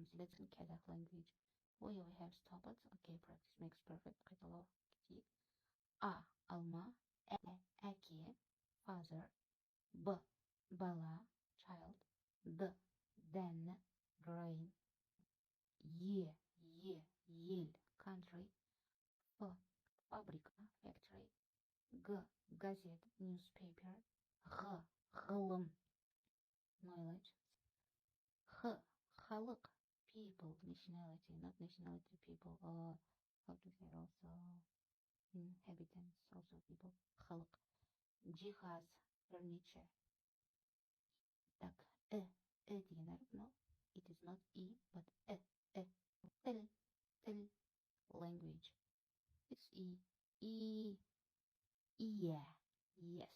translate in Kazakh language. We have stopped. Okay, practice makes perfect. Қайталау кетейік. A. Alma. Әке, father. B. Bala, child. D. Then, grain. Ел, country. F. Фабрика, factory. G. Газет, newspaper. G. Ғылым, knowledge. H. Халық, people, nationality, not nationality, people, how to say also inhabitants, also people. Халық. Жиһаз, furniture. Так, деген әріп, no, it is not E, but тіл, language. It's E. Yeah, yes.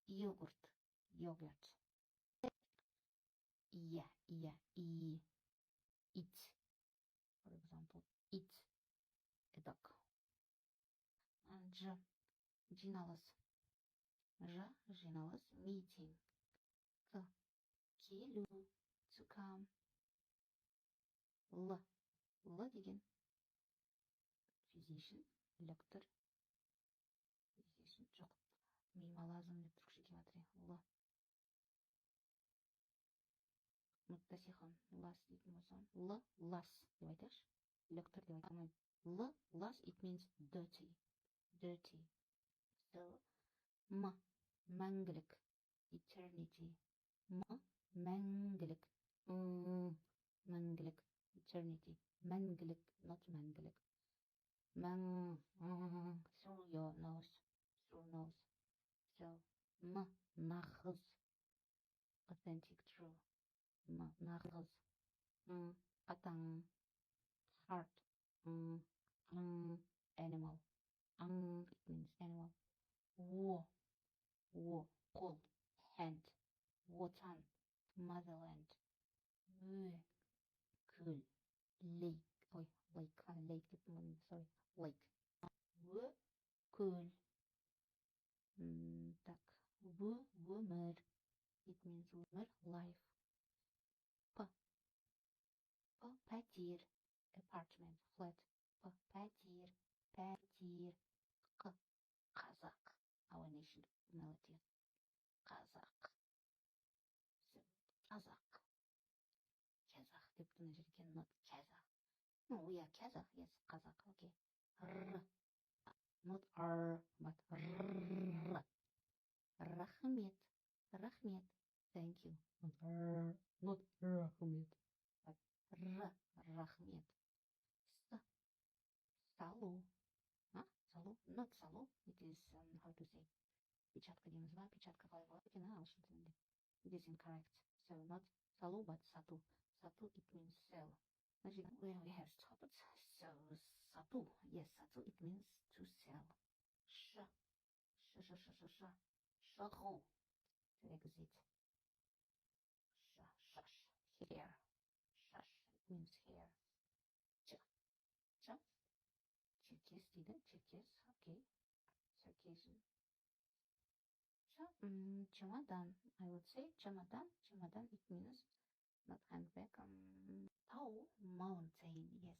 Yogurt. Yeah, eat. For example, eat a dog. And жиналыс. Жиналыс, meeting. Келу, to come. Л деген physician, доктор. Physician жоқ. Мима лазым деп түркше келіп жатыр. Л. Мұттасихан, лас дейтін болсам. Л, лас деп айтайықшы. Доктор деп айтамын. Л, лас, it means dirty. So, М, мәңгілік, eternity. М, мәңгілік. Мәңгілік, eternity. Мәңгілік, not мәңгілік. Through your nose. So, М, нағыз, authentic, true. М, нағыз. Атаң, heart. Animal. It means animal. Wo, қол, hand. Вотан, motherland. Көл, lake. Lake. Көл. Так, өмір. It means өмір, life. Пәтер, apartment, flat. Пәтер. Қазақ, our nationality. Қазақ деп мына жерге not Kazakh. No, we are Kazakh, yes, Kazakh, okay. R, not R, but R. Рахмет. Thank you. Not рахмет, but рахмет. Салу. Салу, not салу. It is, how to say, печатка дейміз ба? Печатка қалай болады екен, ағылшын тілінде? It is incorrect. So not салу, but сату. Сату, it means sell. Where we have stopped. So сату, yes, сату, it means to sell. Шаху, to exit. Here. It means here. Черкес дейді, Черкес, okay. Circassian. Чемодан, I would say чемодан, it means not handbag. Tau, mountain, yes.